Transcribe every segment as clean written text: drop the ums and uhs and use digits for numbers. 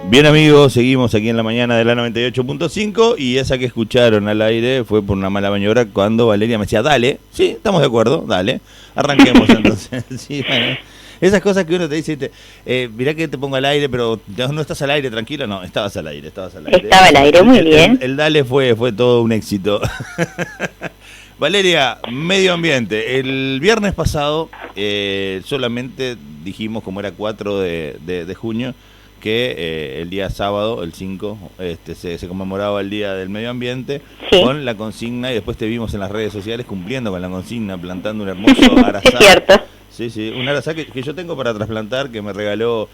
Bien amigos, seguimos aquí en la mañana de la 98.5 y esa que escucharon al aire fue por una mala maniobra cuando Valeria me decía, dale, sí, estamos de acuerdo, dale, arranquemos entonces. Sí, bueno, esas cosas que uno te dice, mirá que te pongo al aire, pero no estás al aire, tranquilo, no, estabas al aire. Estaba al aire, muy bien. El dale fue todo un éxito. Valeria, medio ambiente. El viernes pasado solamente dijimos, como era 4 de junio, que el día sábado, el 5, se conmemoraba el Día del Medio Ambiente, sí, con la consigna, y después te vimos en las redes sociales cumpliendo con la consigna, plantando un hermoso arazá. Es cierto. Sí, un arazá que yo tengo para trasplantar, que me regaló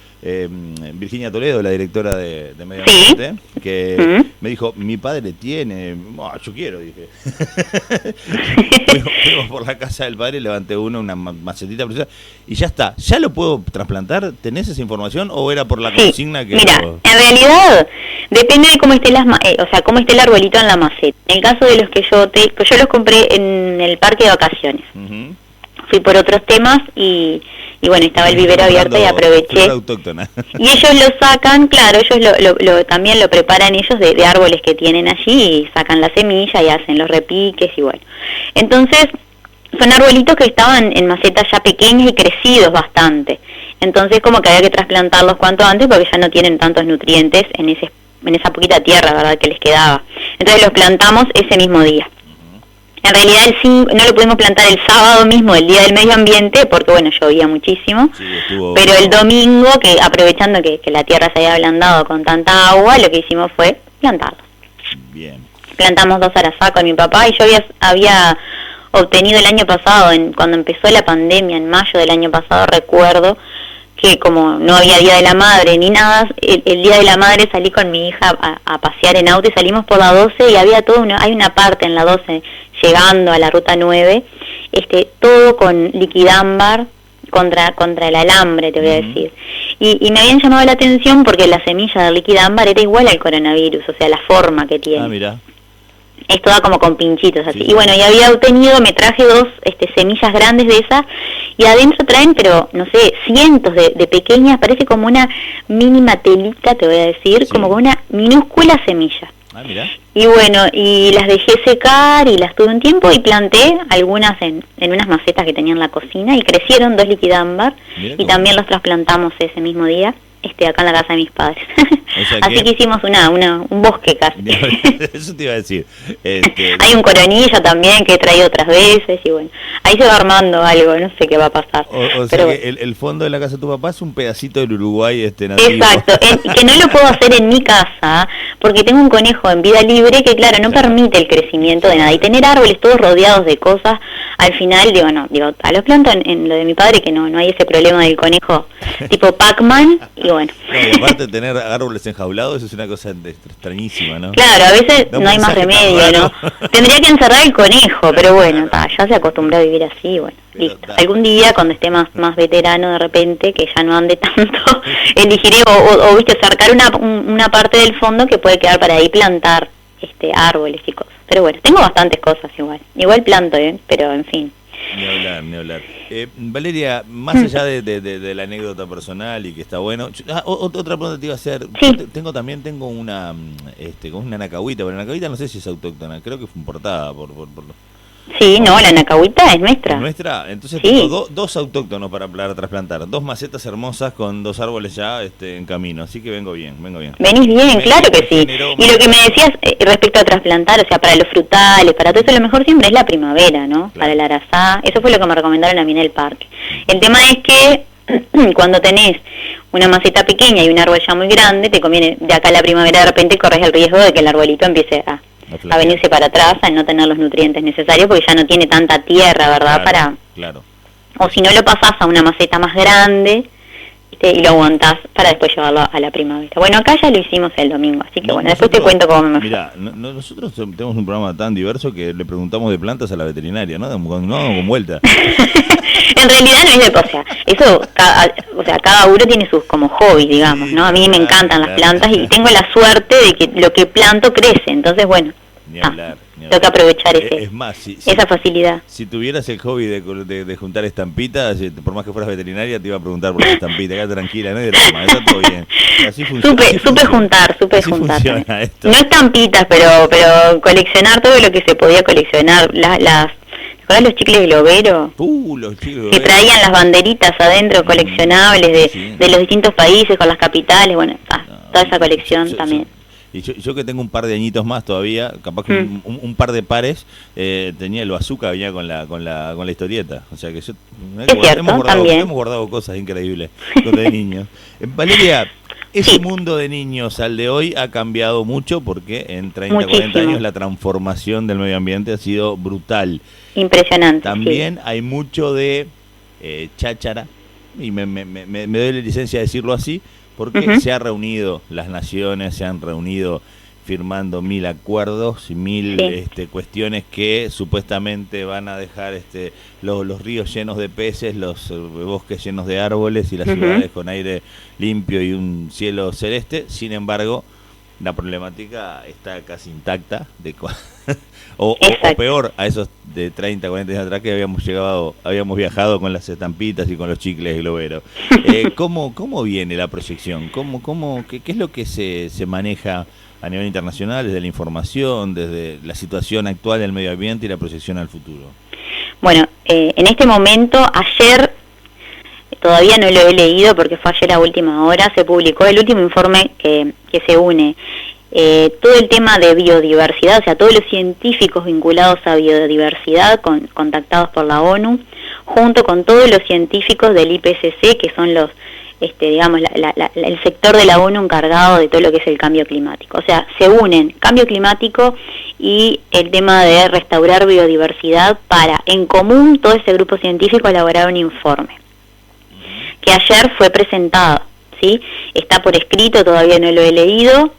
Virginia Toledo, la directora de Medio Ambiente, ¿sí? Que me dijo, mi padre tiene, yo quiero, dije. Fuimos por la casa del padre, levanté una macetita preciosa, y ya está. ¿Ya lo puedo trasplantar? ¿Tenés esa información o era por la consigna que...? Mira, en realidad depende de cómo esté cómo esté el arbolito en la maceta. En el caso de los que yo los compré en el parque de vacaciones. Fui por otros temas y bueno, estaba el vivero abierto y aproveché. Y ellos lo sacan, claro, ellos también lo preparan ellos de árboles que tienen allí y sacan la semilla y hacen los repiques y bueno. Entonces, son arbolitos que estaban en macetas ya pequeñas y crecidos bastante. Entonces, como que había que trasplantarlos cuanto antes porque ya no tienen tantos nutrientes en esa poquita tierra, ¿verdad?, que les quedaba. Entonces los plantamos ese mismo día. En realidad no lo pudimos plantar el sábado mismo, el Día del Medio Ambiente, porque bueno, llovía muchísimo, sí, pero el domingo, que aprovechando que la tierra se había ablandado con tanta agua, lo que hicimos fue plantarlos. Bien. Plantamos 2 arazá con mi papá, y yo había obtenido el año pasado, cuando empezó la pandemia, en mayo del año pasado, recuerdo que como no había Día de la Madre ni nada, el Día de la Madre salí con mi hija a pasear en auto y salimos por la 12 y había hay una parte en la 12 llegando a la ruta 9, todo con liquidámbar contra el alambre, te voy a decir. Y me habían llamado la atención porque la semilla del liquidámbar era igual al coronavirus, o sea, la forma que tiene. Ah, mira. Es toda como con pinchitos así. Sí. Y bueno, y había obtenido, me traje 2 semillas grandes de esas, y adentro traen, pero no sé, cientos de pequeñas, parece como una mínima telita, te voy a decir, sí, como una minúscula semilla. Ah, mira. Y bueno, y las dejé secar y las tuve un tiempo y planté algunas en unas macetas que tenía en la cocina y crecieron 2 liquidámbar y también los trasplantamos ese mismo día. Acá en la casa de mis padres. O sea así que hicimos un bosque casi. Eso te iba a decir. Hay un coronillo también que he traído otras veces y bueno, ahí se va armando algo, no sé qué va a pasar. O sea que el fondo de la casa de tu papá es un pedacito del Uruguay nativo. Exacto, que no lo puedo hacer en mi casa porque tengo un conejo en vida libre que claro, no permite el crecimiento de nada. Y tener árboles todos rodeados de cosas, al final a los planto en lo de mi padre que no hay ese problema del conejo tipo Pac-Man y bueno. No, y aparte de tener árboles enjaulados, eso es una cosa extrañísima, ¿no? Claro, a veces no hay más remedio, ¿no? Tendría que encerrar el conejo, pero bueno, ya se acostumbró a vivir así, bueno, listo. Algún día, cuando esté más veterano de repente, que ya no ande tanto, elegiré o viste, cercar una parte del fondo que puede quedar para ahí plantar árboles y cosas. Pero bueno, tengo bastantes cosas igual planto, pero en fin. Ni hablar. Valeria, más allá de la anécdota personal y que está bueno, otra pregunta te iba a hacer. Sí. Tengo una anacahuita, pero la anacahuita no sé si es autóctona, creo que fue importada por Sí, no, la anacahuita es nuestra. ¿Es nuestra? Entonces sí, tengo 2 autóctonos para trasplantar, 2 macetas hermosas con 2 árboles ya en camino, así que vengo bien. Venís bien, claro que sí. Y lo que me decías respecto a trasplantar, o sea, para los frutales, para todo eso, lo mejor siempre es la primavera, ¿no? Claro. Para el arazá, eso fue lo que me recomendaron a mí en el parque. El tema es que cuando tenés una maceta pequeña y un árbol ya muy grande, te conviene de acá a la primavera de repente corres el riesgo de que el arbolito empiece a venirse para atrás, a no tener los nutrientes necesarios porque ya no tiene tanta tierra, ¿verdad? Claro. O si no lo pasás a una maceta más grande y lo aguantás para después llevarlo a la primavera. Bueno, acá ya lo hicimos el domingo, así que después te cuento cómo me fue. Mirá, nosotros tenemos un programa tan diverso que le preguntamos de plantas a la veterinaria, ¿no? Con vuelta. En realidad no es eso, cada uno tiene sus como hobbies, digamos, ¿no? A mí me encantan las plantas y tengo la suerte de que lo que planto crece, entonces bueno. Ni hablar. Tengo que aprovechar es más, esa facilidad. Si tuvieras el hobby de juntar estampitas, por más que fueras veterinaria, te iba a preguntar por las estampitas. Acá tranquila, no hay drama, está todo bien. Así Supe juntar. Esto. No estampitas, pero coleccionar todo lo que se podía coleccionar. ¿Te acuerdas los chicles Globero? Los chicles Globero. Que traían las banderitas adentro coleccionables de los distintos países con las capitales. Bueno, toda esa colección también. Y yo que tengo un par de añitos más todavía, capaz que un par de pares, tenía el bazooka, venía con la historieta. O sea que hemos guardado cosas increíbles de niños. Valeria, ese mundo de niños al de hoy ha cambiado mucho porque en 30, 40 años la transformación del medio ambiente ha sido brutal. Impresionante. También hay mucho de cháchara, y me doy la licencia de decirlo así, porque se ha reunido, las naciones se han reunido firmando 1000 acuerdos y 1000 cuestiones que supuestamente van a dejar los ríos llenos de peces, los bosques llenos de árboles y las ciudades con aire limpio y un cielo celeste. Sin embargo, la problemática está casi intacta o peor, a esos de 30, 40 años atrás que habíamos viajado con las estampitas y con los chicles Globero. ¿Cómo viene la proyección? ¿Qué es lo que se maneja a nivel internacional, desde la información, desde la situación actual del medio ambiente y la proyección al futuro? Bueno, en este momento, ayer, todavía no lo he leído porque fue ayer a última hora, se publicó el último informe que se une todo el tema de biodiversidad, o sea, todos los científicos vinculados a biodiversidad contactados por la ONU, junto con todos los científicos del IPCC, que son los digamos, el sector de la ONU encargado de todo lo que es el cambio climático. O sea, se unen cambio climático y el tema de restaurar biodiversidad para, en común, todo ese grupo científico elaborar un informe, que ayer fue presentado, ¿sí? Está por escrito, todavía no lo he leído,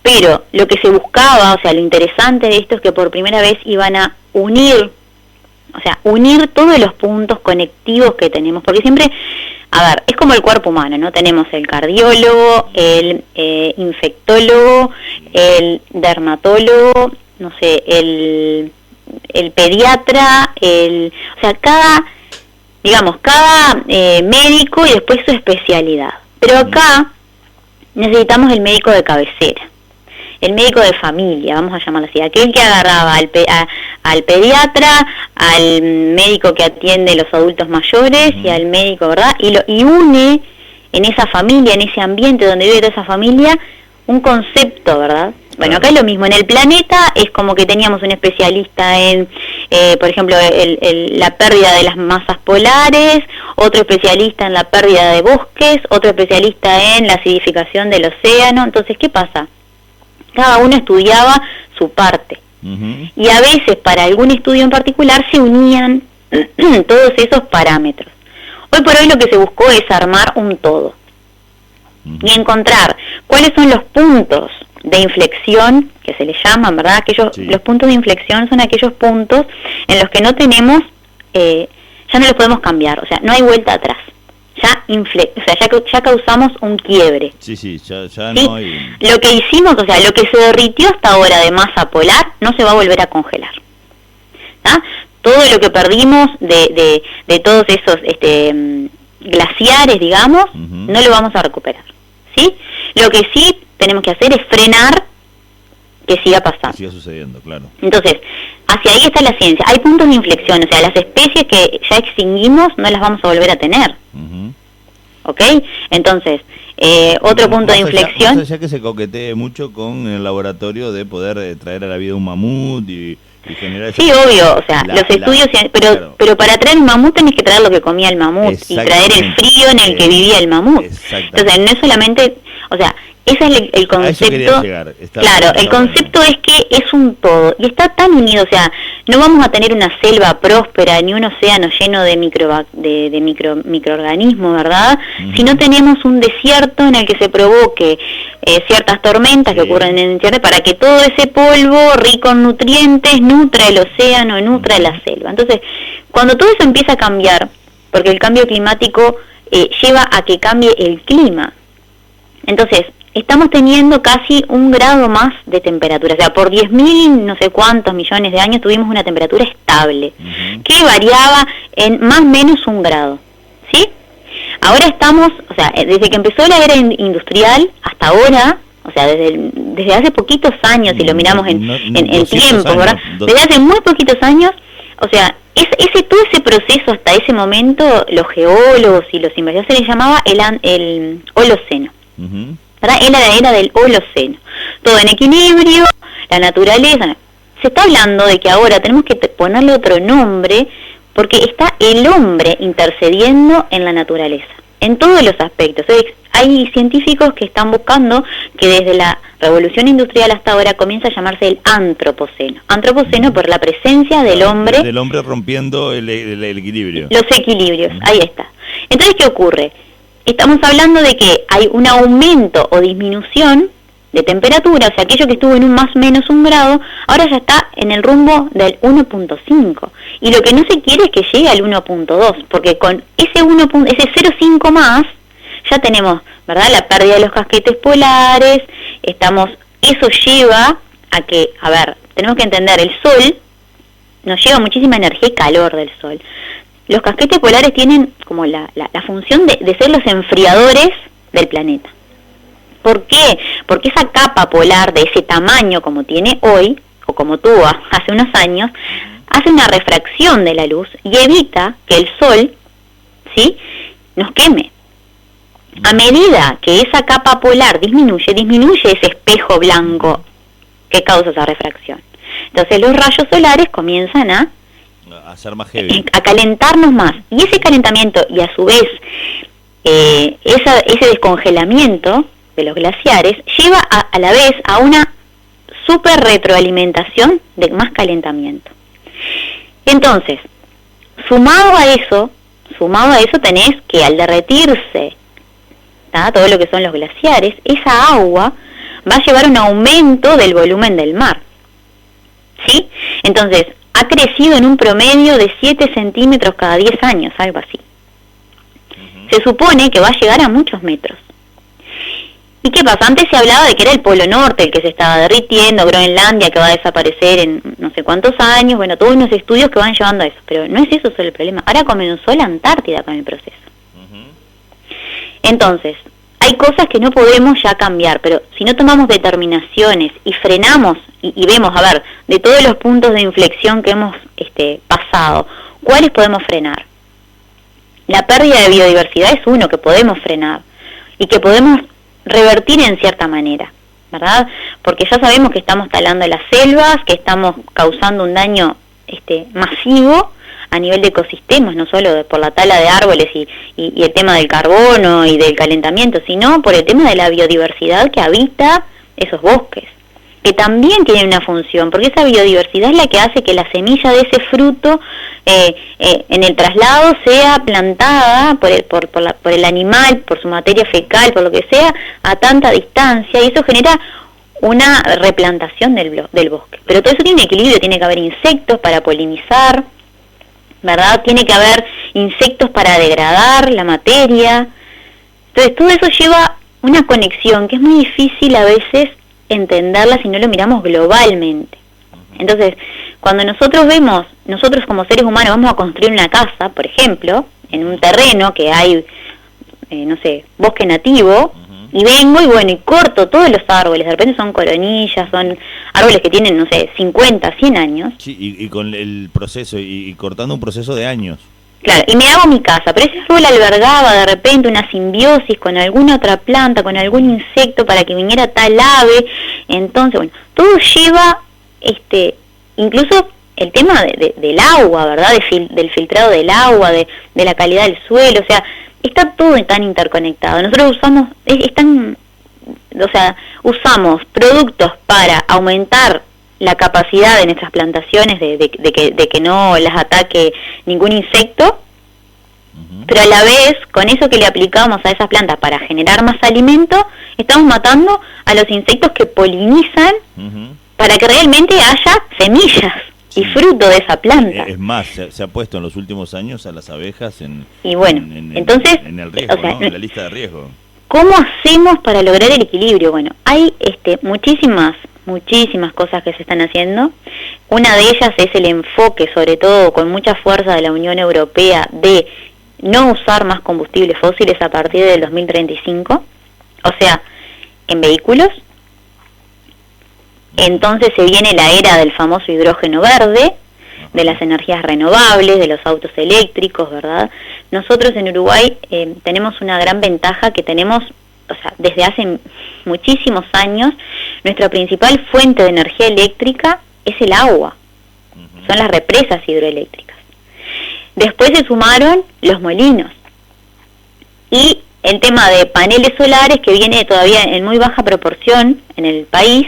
pero lo que se buscaba, o sea, lo interesante de esto es que por primera vez iban a unir todos los puntos conectivos que tenemos, porque siempre, a ver, es como el cuerpo humano, ¿no? Tenemos el cardiólogo, el infectólogo, el dermatólogo, no sé, el pediatra, o sea, cada médico y después su especialidad. Pero acá necesitamos el médico de cabecera, el médico de familia, vamos a llamarlo así, aquel que agarraba al pediatra, al médico que atiende los adultos mayores y al médico, ¿verdad? Y une en esa familia, en ese ambiente donde vive toda esa familia, un concepto, ¿verdad? Bueno, acá es lo mismo. En el planeta es como que teníamos un especialista en, por ejemplo, la pérdida de las masas polares, otro especialista en la pérdida de bosques, otro especialista en la acidificación del océano. Entonces, ¿qué pasa? Cada uno estudiaba su parte. Y a veces, para algún estudio en particular, se unían todos esos parámetros. Hoy por hoy lo que se buscó es armar un todo. Y encontrar cuáles son los puntos de inflexión, que se les llaman, ¿verdad? Los puntos de inflexión son aquellos puntos en los que no tenemos, ya no los podemos cambiar, o sea, no hay vuelta atrás. Ya causamos un quiebre. Ya no hay. Lo que hicimos, o sea, lo que se derritió hasta ahora de masa polar, no se va a volver a congelar. ¿Ah? Todo lo que perdimos de todos esos glaciares, digamos, no lo vamos a recuperar. ¿Sí? Lo que sí tenemos que hacer es frenar que siga pasando. Que siga sucediendo, claro. Entonces, hacia ahí está la ciencia. Hay puntos de inflexión, o sea, las especies que ya extinguimos no las vamos a volver a tener. ¿Ok? Entonces, otro punto de inflexión... Más allá que se coquetee mucho con el laboratorio de poder traer a la vida un mamut y generar... Sí, obvio, o sea, los estudios... Pero para traer un mamut tenés que traer lo que comía el mamut y traer el frío en el que vivía el mamut. Entonces, no es solamente... O sea, ese es el concepto. Claro, el concepto es que es un todo y está tan unido, o sea, no vamos a tener una selva próspera ni un océano lleno de microorganismos, ¿verdad? Si no tenemos un desierto en el que se provoque ciertas tormentas que ocurren en el desierto para que todo ese polvo rico en nutrientes nutra el océano, nutra la selva. Entonces, cuando todo eso empieza a cambiar, porque el cambio climático lleva a que cambie el clima. Entonces, estamos teniendo casi 1 grado más de temperatura. O sea, por 10.000 no sé cuántos millones de años tuvimos una temperatura estable, que variaba en más o menos 1 grado, ¿sí? Ahora estamos, o sea, desde que empezó la era industrial hasta ahora, o sea, desde hace poquitos años, si lo miramos en tiempo, ¿verdad? Desde hace muy poquitos años, o sea, todo ese proceso hasta ese momento, los geólogos y los investigadores se les llamaba el Holoceno, ¿verdad? Era la era del Holoceno. Todo en equilibrio, la naturaleza. Se está hablando de que ahora tenemos que ponerle otro nombre, porque está el hombre intercediendo en la naturaleza, en todos los aspectos. Hay científicos que están buscando que desde la revolución industrial hasta ahora comienza a llamarse el antropoceno. Antropoceno por la presencia del hombre. Del hombre rompiendo el equilibrio. Los equilibrios, ahí está. Entonces, ¿qué ocurre? Estamos hablando de que hay un aumento o disminución de temperatura, o sea, aquello que estuvo en un más o menos 1 grado, ahora ya está en el rumbo del 1.5. Y lo que no se quiere es que llegue al 1.2, porque con ese 0.5 más, ya tenemos, ¿verdad?, la pérdida de los casquetes polares, eso lleva a que, a ver, tenemos que entender, el Sol nos lleva muchísima energía y calor del Sol. Los casquetes polares tienen como la función de ser los enfriadores del planeta. ¿Por qué? Porque esa capa polar de ese tamaño como tiene hoy, o como tuvo hace unos años, hace una refracción de la luz y evita que el Sol, ¿sí?, nos queme. A medida que esa capa polar disminuye ese espejo blanco que causa esa refracción. Entonces los rayos solares comienzan a ser más heavy, a calentarnos más. Y ese calentamiento y a su vez ese descongelamiento de los glaciares lleva a la vez a una super retroalimentación de más calentamiento. Entonces, sumado a eso tenés que al derretirse, ¿tá?, todo lo que son los glaciares, esa agua va a llevar un aumento del volumen del mar, ¿sí? Entonces, ha crecido en un promedio de 7 centímetros cada 10 años, algo así. Se supone que va a llegar a muchos metros. ¿Y qué pasa? Antes se hablaba de que era el Polo Norte el que se estaba derritiendo, Groenlandia que va a desaparecer en no sé cuántos años, bueno, todos unos estudios que van llevando a eso, pero no es eso solo el problema. Ahora comenzó la Antártida con el proceso. Entonces, hay cosas que no podemos ya cambiar, pero si no tomamos determinaciones y frenamos y vemos, a ver, de todos los puntos de inflexión que hemos pasado, ¿cuáles podemos frenar? La pérdida de biodiversidad es uno que podemos frenar y que podemos revertir en cierta manera, ¿verdad? Porque ya sabemos que estamos talando las selvas, que estamos causando un daño masivo a nivel de ecosistemas, no solo por la tala de árboles y el tema del carbono y del calentamiento, sino por el tema de la biodiversidad que habita esos bosques, que también tiene una función, porque esa biodiversidad es la que hace que la semilla de ese fruto en el traslado sea plantada por el animal, por su materia fecal, por lo que sea, a tanta distancia, y eso genera una replantación del bosque. Pero todo eso tiene un equilibrio, tiene que haber insectos para polinizar, ¿verdad? Tiene que haber insectos para degradar la materia. Entonces todo eso lleva una conexión que es muy difícil a veces entenderla si no lo miramos globalmente. Entonces, cuando nosotros como seres humanos vamos a construir una casa, por ejemplo, en un terreno que hay, bosque nativo, y vengo y corto todos los árboles, de repente son coronillas, son árboles que tienen, 50, 100 años. Sí, y con el proceso, y cortando un proceso de años. Claro, y me hago mi casa, pero ese árbol albergaba de repente una simbiosis con alguna otra planta, con algún insecto para que viniera tal ave. Entonces, todo lleva, incluso el tema del agua, ¿verdad? Del filtrado del agua, de la calidad del suelo, o sea, está todo tan interconectado. Nosotros usamos productos para aumentar la capacidad de nuestras plantaciones de que no las ataque ningún insecto, pero a la vez, con eso que le aplicamos a esas plantas para generar más alimento, estamos matando a los insectos que polinizan para que realmente haya semillas y fruto de esa planta. Es más, se ha puesto en los últimos años a las abejas en el riesgo, ¿no? En la lista de riesgo. ¿Cómo hacemos para lograr el equilibrio? Bueno, hay muchísimas cosas que se están haciendo. Una de ellas es el enfoque, sobre todo con mucha fuerza de la Unión Europea, de no usar más combustibles fósiles a partir del 2035, o sea, en vehículos. Entonces se viene la era del famoso hidrógeno verde, de las energías renovables, de los autos eléctricos, ¿verdad? Nosotros en Uruguay tenemos una gran ventaja que tenemos, o sea, desde hace muchísimos años, nuestra principal fuente de energía eléctrica es el agua, son las represas hidroeléctricas. Después se sumaron los molinos y el tema de paneles solares, que viene todavía en muy baja proporción en el país,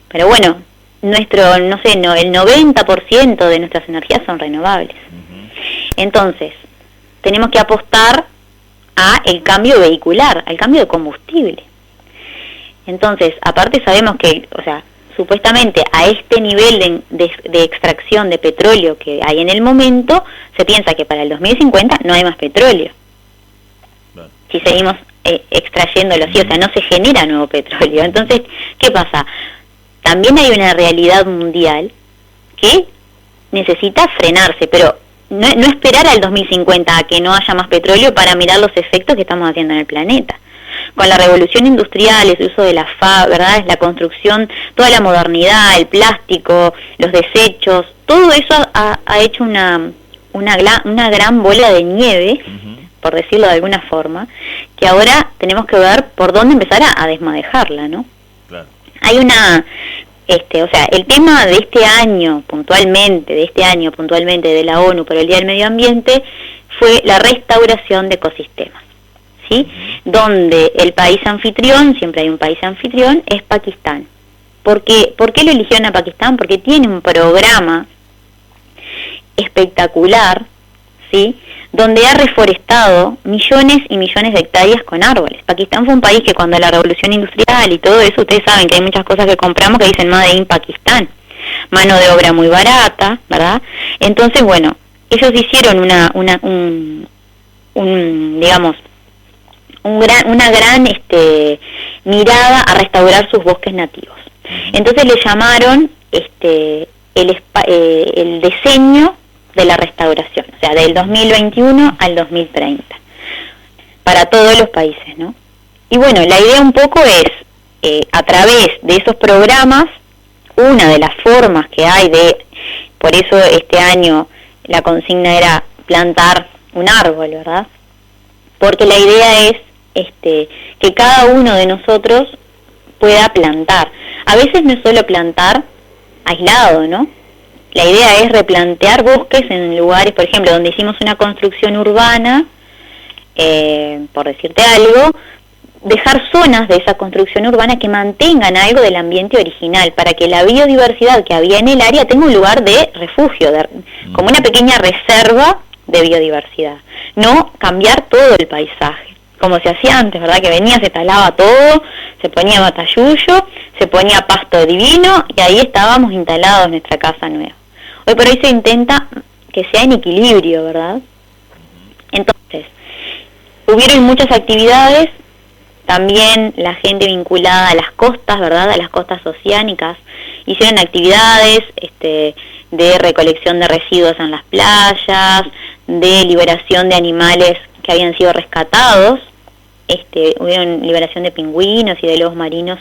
pero bueno, el 90% de nuestras energías son renovables. Entonces, tenemos que apostar a el cambio vehicular, al cambio de combustible. Entonces, aparte sabemos que, o sea, supuestamente a este nivel de extracción de petróleo que hay en el momento, se piensa que para el 2050 no hay más petróleo. Claro. Si seguimos extrayéndolo así, o sea, no se genera nuevo petróleo. Entonces, ¿qué pasa? También hay una realidad mundial que necesita frenarse, pero no esperar al 2050 a que no haya más petróleo para mirar los efectos que estamos haciendo en el planeta. Con la revolución industrial, el uso de la ¿verdad? La construcción, toda la modernidad, el plástico, los desechos, todo eso ha hecho una gran bola de nieve, por decirlo de alguna forma, que ahora tenemos que ver por dónde empezar a desmadejarla, ¿no? Claro. Hay o sea, el tema de este año puntualmente de la ONU por el Día del Medio Ambiente fue la restauración de ecosistemas, ¿sí? Donde el país anfitrión, siempre hay un país anfitrión, es Pakistán. ¿Por qué lo eligieron a Pakistán? Porque tiene un programa espectacular, ¿sí? Donde ha reforestado millones y millones de hectáreas con árboles. Pakistán fue un país que cuando la revolución industrial y todo eso, ustedes saben que hay muchas cosas que compramos que dicen Made in Pakistán, mano de obra muy barata, ¿verdad? Entonces, bueno, ellos hicieron una gran mirada a restaurar sus bosques nativos. Entonces le llamaron el diseño de la restauración, o sea, del 2021 al 2030, para todos los países, ¿no? Y bueno, la idea un poco es, a través de esos programas, una de las formas que hay por eso este año la consigna era plantar un árbol, ¿verdad? Porque la idea es que cada uno de nosotros pueda plantar. A veces no es solo plantar aislado, ¿no? La idea es replantear bosques en lugares, por ejemplo, donde hicimos una construcción urbana, por decirte algo, dejar zonas de esa construcción urbana que mantengan algo del ambiente original, para que la biodiversidad que había en el área tenga un lugar de refugio, como una pequeña reserva de biodiversidad. No cambiar todo el paisaje, como se hacía antes, ¿verdad? Que venía, se talaba todo, se ponía matayuyo, se ponía pasto divino y ahí estábamos instalados en nuestra casa nueva. Hoy por hoy se intenta que sea en equilibrio, ¿verdad? Entonces, hubieron muchas actividades, también la gente vinculada a las costas, ¿verdad? A las costas oceánicas, hicieron actividades de recolección de residuos en las playas, de liberación de animales que habían sido rescatados, hubieron liberación de pingüinos y de lobos marinos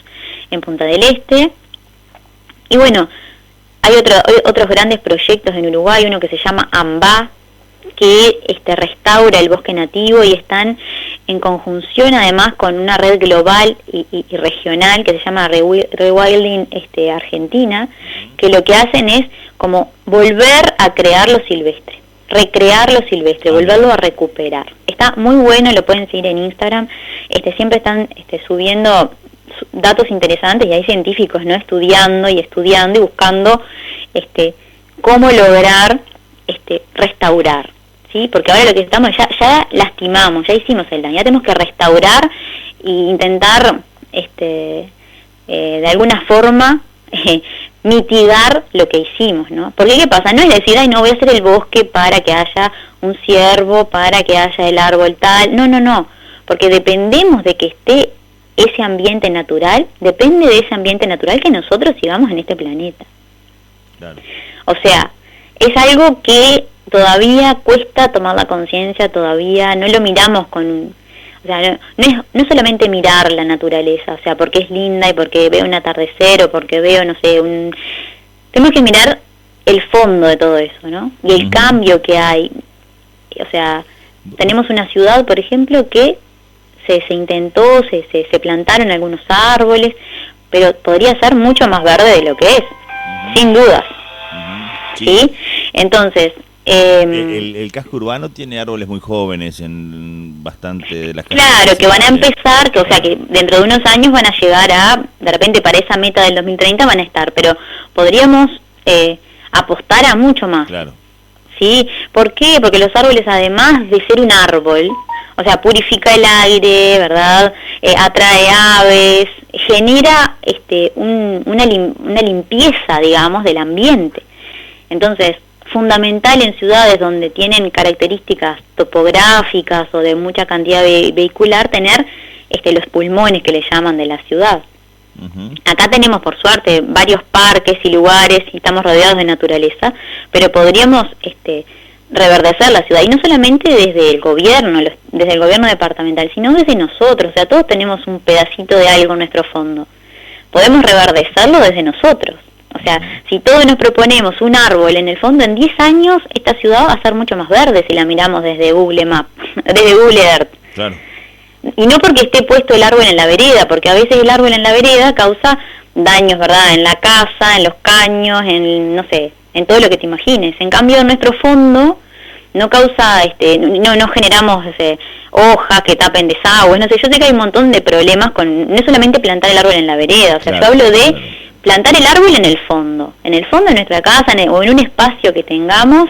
en Punta del Este. Y bueno, hay otros grandes proyectos en Uruguay, uno que se llama AMBA, que restaura el bosque nativo y están en conjunción además con una red global y regional que se llama Rewilding Argentina, que lo que hacen es como volver a crear lo silvestre, recrear lo silvestre, volverlo a recuperar. Está muy bueno, lo pueden seguir en Instagram, siempre están subiendo datos interesantes y hay científicos, ¿no? estudiando y buscando cómo lograr restaurar, ¿sí? Porque ahora lo que estamos, ya lastimamos, ya hicimos el daño, ya tenemos que restaurar e intentar de alguna forma mitigar lo que hicimos, ¿no? Porque ¿qué pasa? No es decir, ay, no voy a hacer el bosque para que haya un ciervo, para que haya el árbol tal, no, porque dependemos de que esté ese ambiente natural, depende de ese ambiente natural que nosotros sigamos en este planeta. Claro. O sea, es algo que todavía cuesta tomar la conciencia, todavía no lo miramos con... O sea, no es solamente mirar la naturaleza, o sea, porque es linda y porque veo un atardecer o porque veo, no sé, tenemos que mirar el fondo de todo eso, ¿no? Y el cambio que hay. O sea, tenemos una ciudad, por ejemplo, que se intentó, se plantaron algunos árboles, pero podría ser mucho más verde de lo que es, sin dudas. ¿Sí? Entonces... el casco urbano tiene árboles muy jóvenes en bastante de las casas. Claro, que van a empezar, o sea, que dentro de unos años van a llegar de repente para esa meta del 2030 van a estar, pero podríamos apostar a mucho más. Claro. ¿Sí? ¿Por qué? Porque los árboles, además de ser un árbol, o sea, purifica el aire, ¿verdad? Atrae aves, genera una limpieza, digamos, del ambiente. Entonces, fundamental en ciudades donde tienen características topográficas o de mucha cantidad vehicular, tener los pulmones que le llaman de la ciudad. Acá tenemos, por suerte, varios parques y lugares y estamos rodeados de naturaleza, pero podríamos reverdecer la ciudad, y no solamente desde el gobierno departamental, sino desde nosotros. O sea, todos tenemos un pedacito de algo en nuestro fondo. Podemos reverdecerlo desde nosotros. O sea, si todos nos proponemos un árbol, en el fondo, en 10 años, esta ciudad va a ser mucho más verde si la miramos desde Google Maps, desde Google Earth. Claro. Y no porque esté puesto el árbol en la vereda, porque a veces el árbol en la vereda causa daños, ¿verdad? En la casa, en los caños, no sé, en todo lo que te imagines. En cambio, en nuestro fondo no causa, no generamos hojas que tapen desagües, no sé. Yo sé que hay un montón de problemas con, no solamente plantar el árbol en la vereda, o sea, claro, yo hablo de... Claro. Plantar el árbol en el fondo de nuestra casa o en un espacio que tengamos,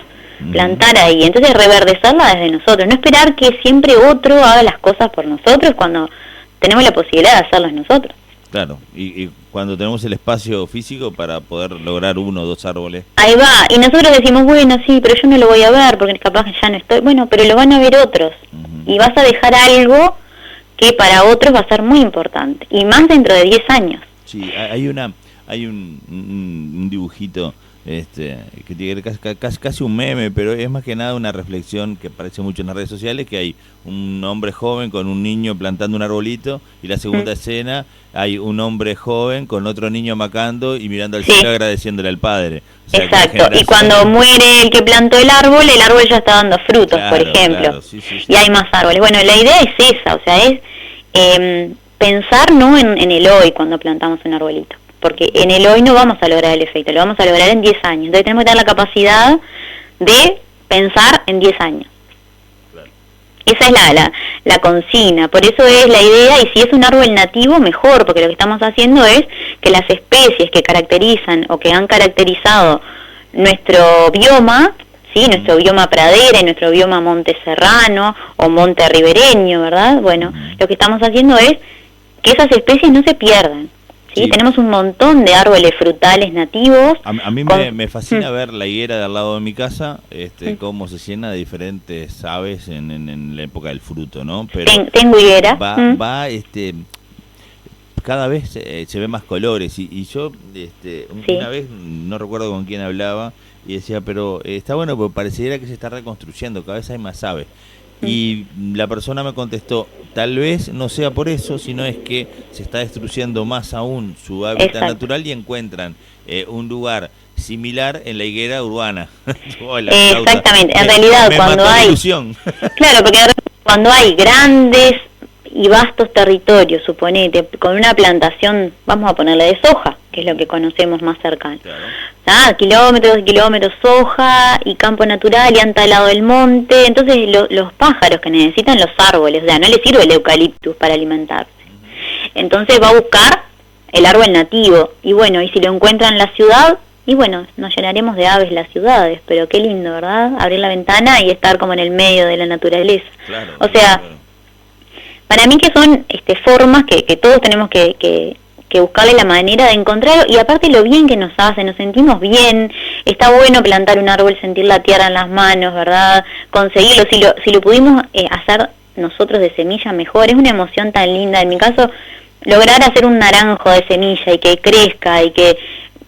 plantar ahí. Entonces reverdecerla desde nosotros, no esperar que siempre otro haga las cosas por nosotros cuando tenemos la posibilidad de hacerlas nosotros. Claro, y cuando tenemos el espacio físico para poder lograr 1 o 2 árboles. Ahí va, y nosotros decimos, bueno, sí, pero yo no lo voy a ver porque capaz que ya no estoy. Bueno, pero lo van a ver otros. Y vas a dejar algo que para otros va a ser muy importante, y más dentro de 10 años. Sí, hay un dibujito que tiene casi un meme, pero es más que nada una reflexión que aparece mucho en las redes sociales, que hay un hombre joven con un niño plantando un arbolito, y la segunda escena hay un hombre joven con otro niño macando y mirando al cielo agradeciéndole al padre. O sea, exacto, y cuando muere el que plantó el árbol ya está dando frutos, claro, por ejemplo, claro, sí. Y hay más árboles. Bueno, la idea es esa, o sea, es pensar no en el hoy cuando plantamos un arbolito, porque en el hoy no vamos a lograr el efecto, lo vamos a lograr en 10 años. Entonces tenemos que tener la capacidad de pensar en 10 años. Claro. Esa es la consigna, por eso es la idea, y si es un árbol nativo, mejor, porque lo que estamos haciendo es que las especies que caracterizan o que han caracterizado nuestro bioma, ¿sí? Nuestro bioma pradera, nuestro bioma monte serrano o monte ribereño, ¿verdad? Bueno, lo que estamos haciendo es que esas especies no se pierdan. ¿Sí? Tenemos un montón de árboles frutales nativos. A mí me fascina ver la higuera de al lado de mi casa, cómo se llena de diferentes aves en la época del fruto, ¿no? Pero tengo higuera. Cada vez se ven más colores, y yo una vez, no recuerdo con quién hablaba, y decía, pero está bueno, porque pareciera que se está reconstruyendo, cada vez hay más aves. Y la persona me contestó, tal vez no sea por eso, sino es que se está destruyendo más aún su hábitat natural, y encuentran un lugar similar en la higuera urbana. Exactamente, en realidad cuando hay... Claro, porque cuando hay grandes y vastos territorios, suponete, con una plantación, vamos a ponerle de soja, que es lo que conocemos más cercano. Claro. Kilómetros y kilómetros soja y campo natural, y han talado el monte. Entonces los pájaros que necesitan los árboles, o sea, no les sirve el eucaliptus para alimentarse. Entonces va a buscar el árbol nativo, y bueno, y si lo encuentra en la ciudad, y bueno, nos llenaremos de aves las ciudades, pero qué lindo, ¿verdad? Abrir la ventana y estar como en el medio de la naturaleza. Claro, o sea, para mí que son formas que todos tenemos que buscarle la manera de encontrarlo, y aparte lo bien que nos hace, nos sentimos bien. Está bueno plantar un árbol, sentir la tierra en las manos, ¿verdad? Conseguirlo, si lo pudimos hacer nosotros de semilla, mejor. Es una emoción tan linda. En mi caso, lograr hacer un naranjo de semilla y que crezca y que,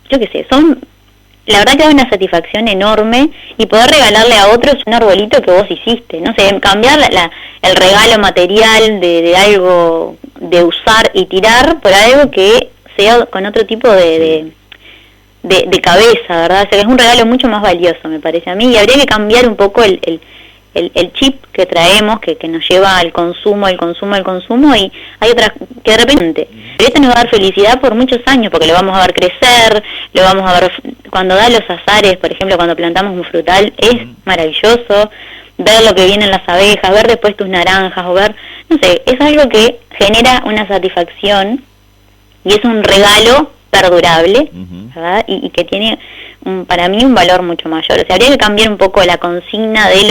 yo qué sé, la verdad que da una satisfacción enorme, y poder regalarle a otros un arbolito que vos hiciste, no sé, cambiar el regalo material de algo de usar y tirar por algo que sea con otro tipo de cabeza, ¿verdad? O sea, que es un regalo mucho más valioso, me parece a mí, y habría que cambiar un poco el chip que traemos, que nos lleva al consumo, y hay otras que de repente, esto nos va a dar felicidad por muchos años, porque lo vamos a ver crecer, lo vamos a ver cuando da los azares, por ejemplo, cuando plantamos un frutal, es maravilloso ver lo que vienen las abejas, ver después tus naranjas, o ver, no sé, es algo que genera una satisfacción, y es un regalo perdurable, ¿verdad? Y que tiene para mí un valor mucho mayor. O sea, habría que cambiar un poco la consigna de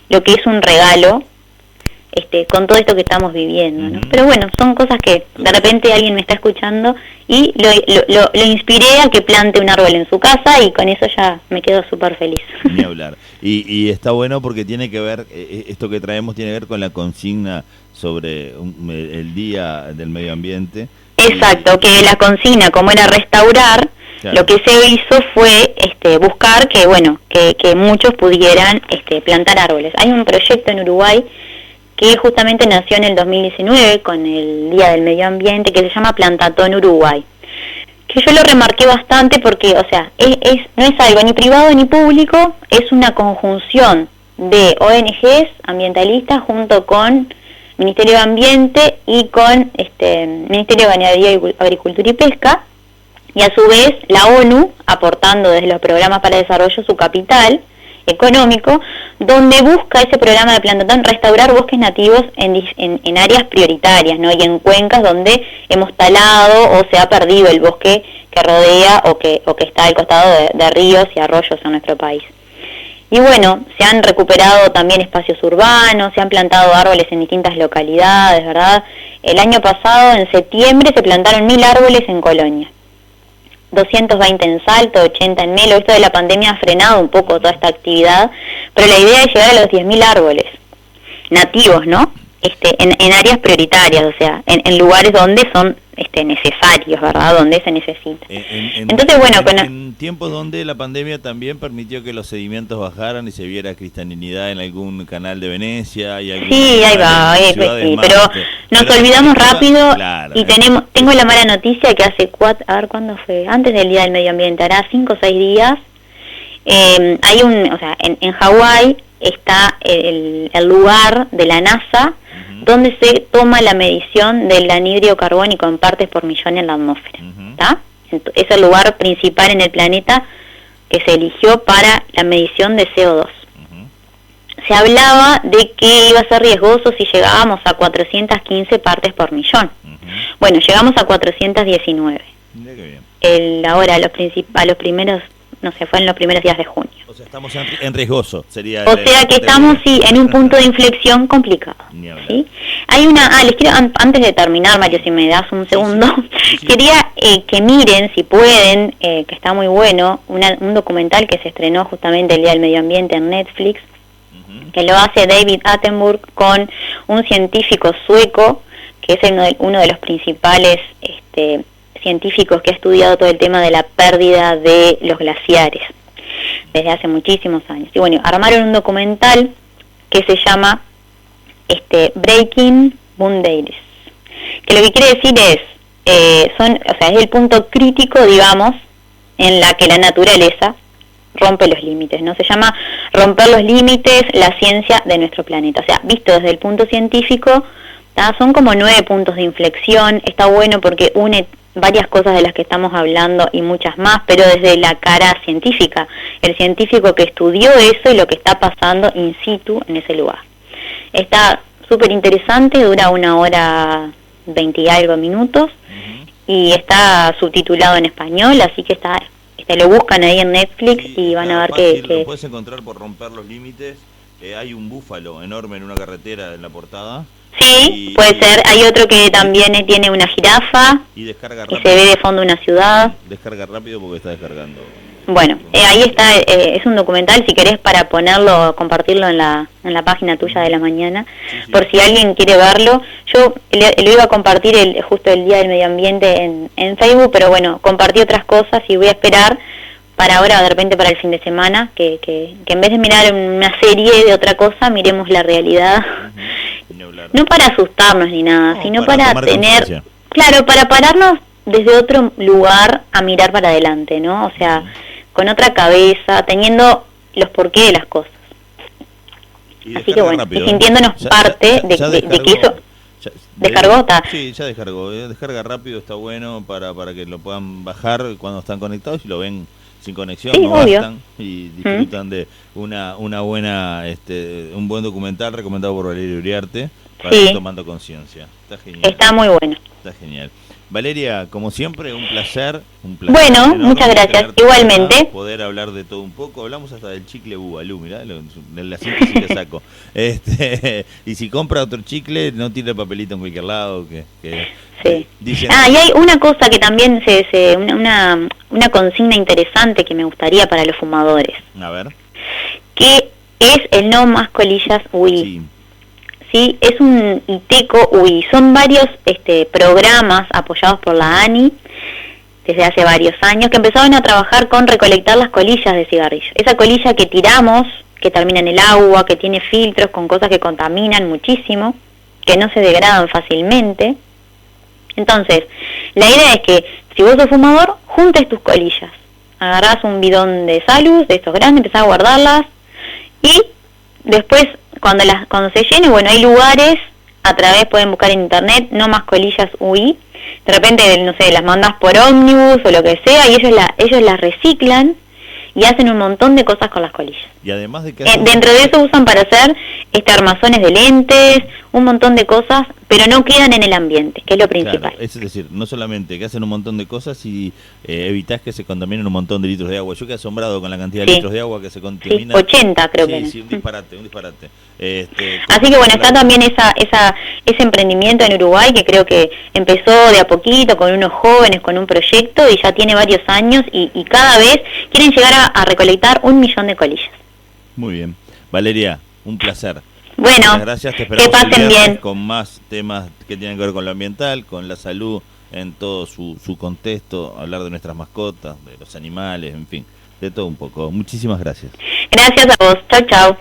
lo que es un regalo, con todo esto que estamos viviendo, ¿no? Pero bueno, son cosas que de repente alguien me está escuchando y lo inspiré a que plante un árbol en su casa, y con eso ya me quedo súper feliz. Ni hablar. Y está bueno porque tiene que ver, esto que traemos tiene que ver con la consigna sobre el Día del Medio Ambiente. Exacto, que la consigna, como era restaurar, claro, lo que se hizo fue buscar que, bueno, que muchos pudieran plantar árboles. Hay un proyecto en Uruguay que justamente nació en el 2019 con el Día del Medio Ambiente, que se llama Plantatón Uruguay, que yo lo remarqué bastante porque, o sea, no es algo ni privado ni público, es una conjunción de ONGs ambientalistas junto con Ministerio de Ambiente y con Ministerio de Ganadería, Agricultura y Pesca, y a su vez la ONU aportando desde los programas para desarrollo su capital económico, donde busca ese programa de Plantatón restaurar bosques nativos en áreas prioritarias, ¿no? Y en cuencas donde hemos talado o se ha perdido el bosque que rodea o que está al costado de ríos y arroyos en nuestro país. Y bueno, se han recuperado también espacios urbanos, se han plantado árboles en distintas localidades, ¿verdad? El año pasado, en septiembre, se plantaron 1000 árboles en Colonia, 220 en Salto, 80 en Melo. Esto de la pandemia ha frenado un poco toda esta actividad, pero la idea es llegar a los 10.000 árboles nativos, ¿no? En áreas prioritarias, o sea, en lugares donde son necesarios, ¿verdad? Donde se necesita. Entonces, bueno, en tiempos donde la pandemia también permitió que los sedimentos bajaran y se viera cristalinidad en algún canal de Venecia y sí, ahí va, sí, pero nos olvidamos rápido, claro, y tengo la mala noticia que hace ¿cuándo fue? Antes del Día del Medio Ambiente, hará 5 o 6 días, hay en Hawái está el lugar de la NASA donde se toma la medición del anhídrido carbónico en partes por millón en la atmósfera, ¿está? Es el lugar principal en el planeta que se eligió para la medición de CO2. Se hablaba de que iba a ser riesgoso si llegábamos a 415 partes por millón. Bueno, llegamos a 419. Mira qué bien. Ahora, a los primeros, no sé, fue en los primeros días de junio. O sea, estamos en riesgoso, sería. O sea que estamos, sí, en un punto de inflexión complicado. ¿Sí? Hay les quiero, antes de terminar, Mario, si me das un segundo, sí. Quería que miren, si pueden, que está muy bueno, un documental que se estrenó justamente el Día del Medio Ambiente en Netflix, que lo hace David Attenborough con un científico sueco, que es uno de los principales científicos que ha estudiado todo el tema de la pérdida de los glaciares desde hace muchísimos años. Y bueno, armaron un documental que se llama Breaking Boundaries, que lo que quiere decir es es el punto crítico, digamos, en la que la naturaleza rompe los límites, ¿no? Se llama Romper los límites, la ciencia de nuestro planeta. O sea, visto desde el punto científico, son como 9 puntos de inflexión. Está bueno porque une varias cosas de las que estamos hablando y muchas más, pero desde la cara científica, el científico que estudió eso y lo que está pasando in situ en ese lugar. Está súper interesante, dura 1 hora 20 y algo minutos, y está subtitulado en español, así que lo buscan ahí en Netflix, sí, y van a ver que lo puedes encontrar por Romper los Límites. Hay un búfalo enorme en una carretera en la portada. Sí, puede ser. Hay otro que también tiene una jirafa y descarga rápido, y se ve de fondo una ciudad. Descarga rápido porque está descargando Bueno, ahí está, es un documental, si querés, para ponerlo, compartirlo en la página tuya de la mañana, sí. Por si alguien quiere verlo. Yo lo iba a compartir justo el Día del Medio Ambiente en Facebook, pero bueno, compartí otras cosas y voy a esperar para ahora, de repente para el fin de semana, que en vez de mirar una serie de otra cosa, miremos la realidad. No para asustarnos ni nada, sino para tener, claro, para pararnos desde otro lugar a mirar para adelante, ¿no? O sea, con otra cabeza, teniendo los porqué de las cosas. Así que bueno, rápido, y sintiéndonos parte de que eso... ¿Descargó? Sí, ya descargó. Descarga rápido, está bueno para que lo puedan bajar cuando están conectados y lo ven sin conexión, sí, no bastan y disfrutan de una buena, un buen documental recomendado por Valeria Uriarte para ir tomando conciencia. Está genial. Está muy bueno. Está genial. Valeria, como siempre, un placer. Bueno, muchas gracias. Igualmente. Poder hablar de todo un poco. Hablamos hasta del chicle Bubalú, mirá, de la síntesis que saco. Y si compra otro chicle, no tire el papelito en cualquier lado. Sí. Dicen... y hay una cosa que también una consigna interesante que me gustaría para los fumadores. A ver. Que es el no más colillas UI. Sí. Sí, es un ITECO UI. Son varios programas apoyados por la ANI desde hace varios años que empezaron a trabajar con recolectar las colillas de cigarrillo. Esa colilla que tiramos, que termina en el agua, que tiene filtros con cosas que contaminan muchísimo, que no se degradan fácilmente. Entonces, la idea es que si vos sos fumador, juntes tus colillas. Agarrás un bidón de Salus, de estos grandes, empezás a guardarlas y después cuando se llene, bueno, hay lugares, a través pueden buscar en internet, no más colillas UI, de repente, no sé, las mandas por ómnibus o lo que sea, y ellos las reciclan y hacen un montón de cosas con las colillas. Y además de que dentro de eso usan para hacer armazones de lentes, un montón de cosas, pero no quedan en el ambiente, que es lo principal. Claro, es decir, no solamente que hacen un montón de cosas y evitás que se contaminen un montón de litros de agua. Yo quedé asombrado con la cantidad de litros de agua que se contamina. Sí, 80 creo que. Sí, un disparate. Así que bueno, está también ese emprendimiento en Uruguay que creo que empezó de a poquito con unos jóvenes, con un proyecto y ya tiene varios años y cada vez quieren llegar a recolectar 1 millón de colillas. Muy bien. Valeria, un placer. Bueno, muchas gracias, te esperamos que pasen bien. Con más temas que tienen que ver con lo ambiental, con la salud en todo su contexto, hablar de nuestras mascotas, de los animales, en fin, de todo un poco. Muchísimas gracias. Gracias a vos. Chau, chau.